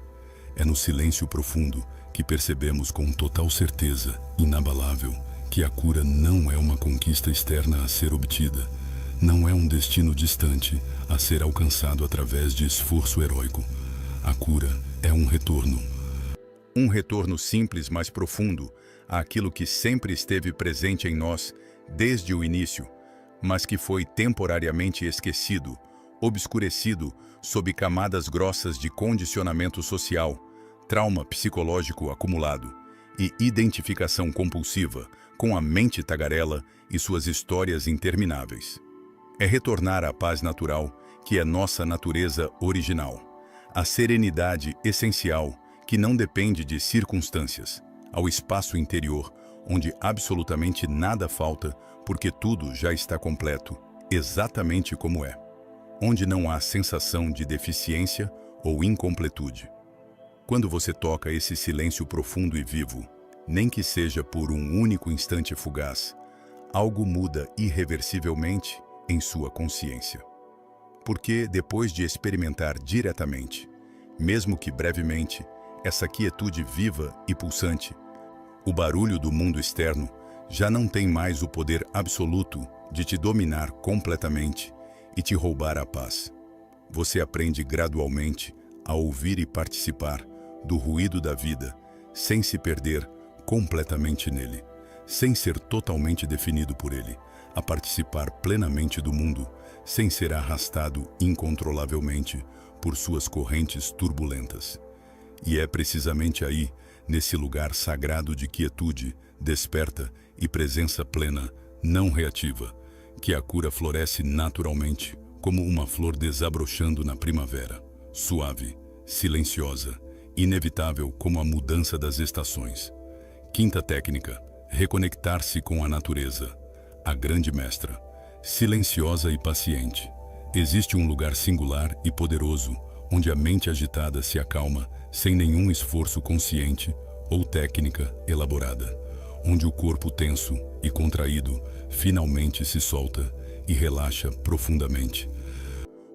É no silêncio profundo que percebemos com total certeza, inabalável, que a cura não é uma conquista externa a ser obtida, não é um destino distante a ser alcançado através de esforço heróico. A cura é um retorno. Um retorno simples, mas profundo, àquilo que sempre esteve presente em nós desde o início, mas que foi temporariamente esquecido, obscurecido sob camadas grossas de condicionamento social, trauma psicológico acumulado e identificação compulsiva com a mente tagarela e suas histórias intermináveis. É retornar à paz natural, que é nossa natureza original, à serenidade essencial, que não depende de circunstâncias, ao espaço interior, onde absolutamente nada falta, porque tudo já está completo, exatamente como é. Onde não há sensação de deficiência ou incompletude. Quando você toca esse silêncio profundo e vivo, nem que seja por um único instante fugaz, algo muda irreversivelmente em sua consciência. Porque depois de experimentar diretamente, mesmo que brevemente, essa quietude viva e pulsante, o barulho do mundo externo já não tem mais o poder absoluto de te dominar completamente e te roubar a paz. Você aprende gradualmente a ouvir e participar do ruído da vida, sem se perder completamente nele, sem ser totalmente definido por ele, a participar plenamente do mundo, sem ser arrastado incontrolavelmente por suas correntes turbulentas. E é precisamente aí, nesse lugar sagrado de quietude, desperta e presença plena, não reativa, que a cura floresce naturalmente, como uma flor desabrochando na primavera, suave, silenciosa, inevitável como a mudança das estações. Quinta técnica: reconectar-se com a natureza. A grande mestra, silenciosa e paciente. Existe um lugar singular e poderoso, onde a mente agitada se acalma sem nenhum esforço consciente ou técnica elaborada, onde o corpo tenso e contraído finalmente se solta e relaxa profundamente,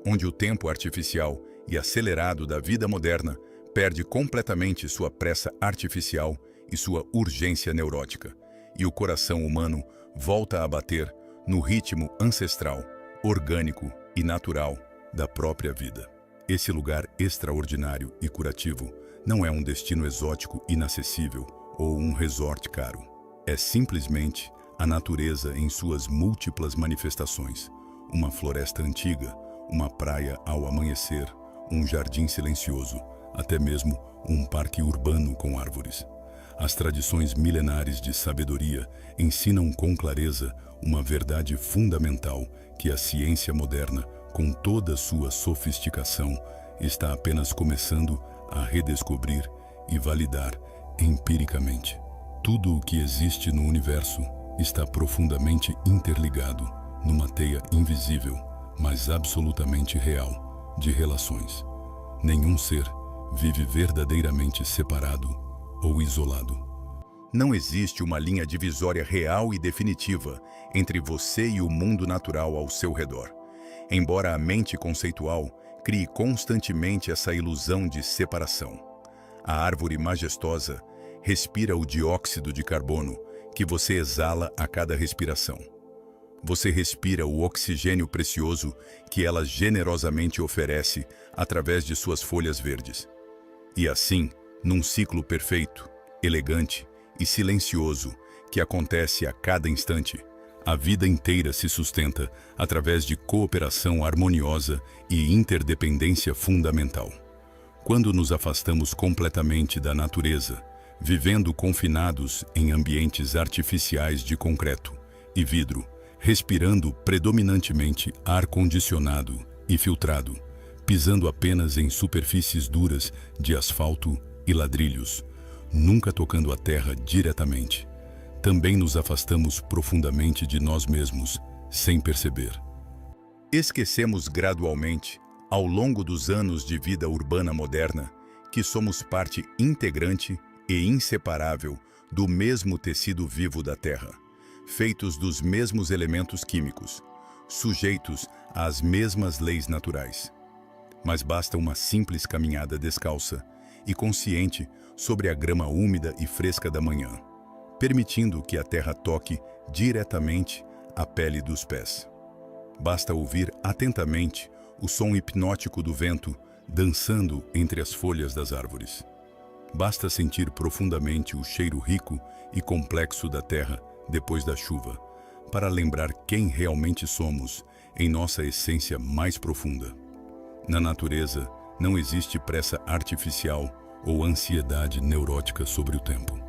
onde o tempo artificial e acelerado da vida moderna perde completamente sua pressa artificial e sua urgência neurótica, e o coração humano volta a bater no ritmo ancestral, orgânico e natural da própria vida. Esse lugar extraordinário e curativo não é um destino exótico inacessível ou um resort caro. É simplesmente a natureza em suas múltiplas manifestações. Uma floresta antiga, uma praia ao amanhecer, um jardim silencioso, até mesmo um parque urbano com árvores. As tradições milenares de sabedoria ensinam com clareza uma verdade fundamental que a ciência moderna, com toda sua sofisticação, está apenas começando a redescobrir e validar empiricamente. Tudo o que existe no universo está profundamente interligado numa teia invisível, mas absolutamente real, de relações. Nenhum ser vive verdadeiramente separado ou isolado. Não existe uma linha divisória real e definitiva entre você e o mundo natural ao seu redor. Embora a mente conceitual crie constantemente essa ilusão de separação. A árvore majestosa respira o dióxido de carbono que você exala a cada respiração. Você respira o oxigênio precioso que ela generosamente oferece através de suas folhas verdes. E assim, num ciclo perfeito, elegante e silencioso que acontece a cada instante, a vida inteira se sustenta através de cooperação harmoniosa e interdependência fundamental. Quando nos afastamos completamente da natureza, vivendo confinados em ambientes artificiais de concreto e vidro, respirando predominantemente ar condicionado e filtrado, pisando apenas em superfícies duras de asfalto e ladrilhos, nunca tocando a terra diretamente, também nos afastamos profundamente de nós mesmos, sem perceber. Esquecemos gradualmente, ao longo dos anos de vida urbana moderna, que somos parte integrante e inseparável do mesmo tecido vivo da Terra, feitos dos mesmos elementos químicos, sujeitos às mesmas leis naturais. Mas basta uma simples caminhada descalça e consciente sobre a grama úmida e fresca da manhã, permitindo que a terra toque diretamente a pele dos pés. Basta ouvir atentamente o som hipnótico do vento dançando entre as folhas das árvores. Basta sentir profundamente o cheiro rico e complexo da terra depois da chuva, para lembrar quem realmente somos em nossa essência mais profunda. Na natureza, não existe pressa artificial ou ansiedade neurótica sobre o tempo.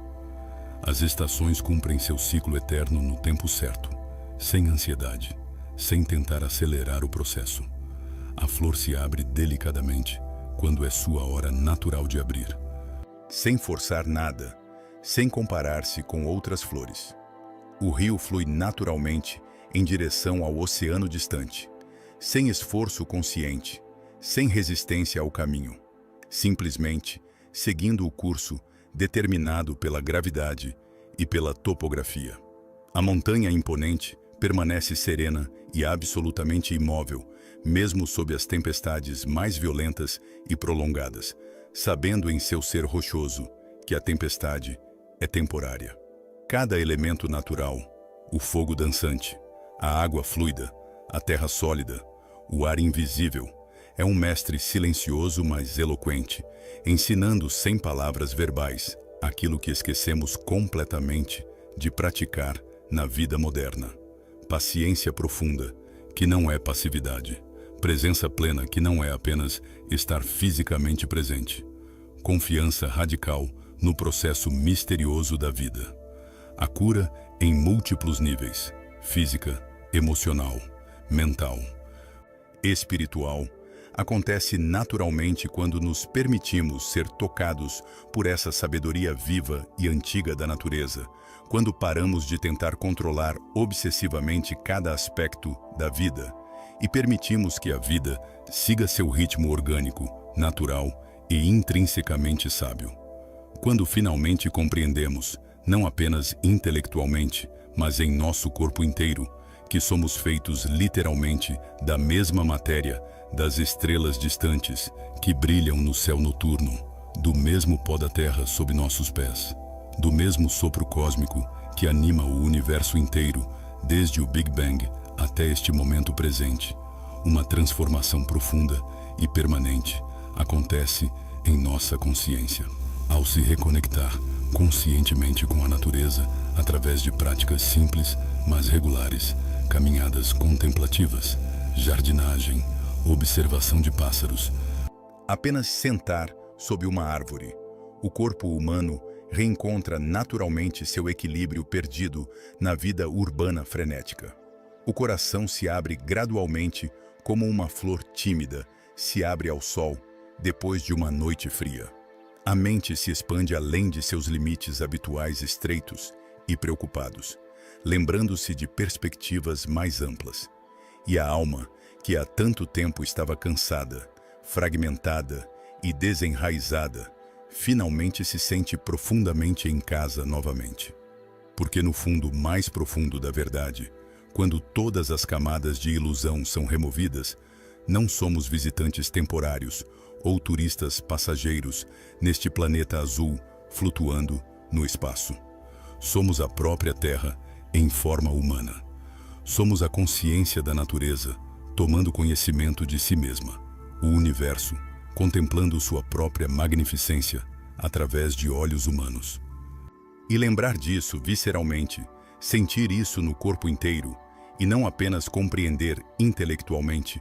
As estações cumprem seu ciclo eterno no tempo certo, sem ansiedade, sem tentar acelerar o processo. A flor se abre delicadamente quando é sua hora natural de abrir, sem forçar nada, sem comparar-se com outras flores. O rio flui naturalmente em direção ao oceano distante, sem esforço consciente, sem resistência ao caminho, simplesmente seguindo o curso determinado pela gravidade e pela topografia. A montanha imponente permanece serena e absolutamente imóvel, mesmo sob as tempestades mais violentas e prolongadas, sabendo em seu ser rochoso que a tempestade é temporária. Cada elemento natural, o fogo dançante, a água fluida, a terra sólida, o ar invisível, é um mestre silencioso mas eloquente, ensinando sem palavras verbais aquilo que esquecemos completamente de praticar na vida moderna: paciência profunda, que não é passividade, presença plena, que não é apenas estar fisicamente presente, confiança radical no processo misterioso da vida. A cura em múltiplos níveis: física, emocional, mental, espiritual, acontece naturalmente quando nos permitimos ser tocados por essa sabedoria viva e antiga da natureza, quando paramos de tentar controlar obsessivamente cada aspecto da vida e permitimos que a vida siga seu ritmo orgânico, natural e intrinsecamente sábio. Quando finalmente compreendemos, não apenas intelectualmente, mas em nosso corpo inteiro, que somos feitos literalmente da mesma matéria das estrelas distantes que brilham no céu noturno, do mesmo pó da terra sob nossos pés, do mesmo sopro cósmico que anima o universo inteiro, desde o Big Bang até este momento presente. Uma transformação profunda e permanente acontece em nossa consciência. Ao se reconectar conscientemente com a natureza através de práticas simples, mas regulares, caminhadas contemplativas, jardinagem, observação de pássaros. Apenas sentar sob uma árvore, o corpo humano reencontra naturalmente seu equilíbrio perdido na vida urbana frenética. O coração se abre gradualmente como uma flor tímida se abre ao sol depois de uma noite fria. A mente se expande além de seus limites habituais estreitos e preocupados, lembrando-se de perspectivas mais amplas. E a alma, que há tanto tempo estava cansada, fragmentada e desenraizada, finalmente se sente profundamente em casa novamente. Porque no fundo mais profundo da verdade, quando todas as camadas de ilusão são removidas, não somos visitantes temporários ou turistas passageiros neste planeta azul flutuando no espaço. Somos a própria Terra em forma humana. Somos a consciência da natureza, tomando conhecimento de si mesma, o universo, contemplando sua própria magnificência através de olhos humanos. E lembrar disso visceralmente, sentir isso no corpo inteiro, e não apenas compreender intelectualmente,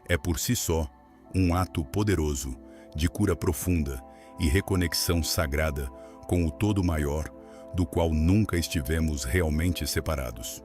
é por si só um ato poderoso de cura profunda e reconexão sagrada com o todo maior, do qual nunca estivemos realmente separados.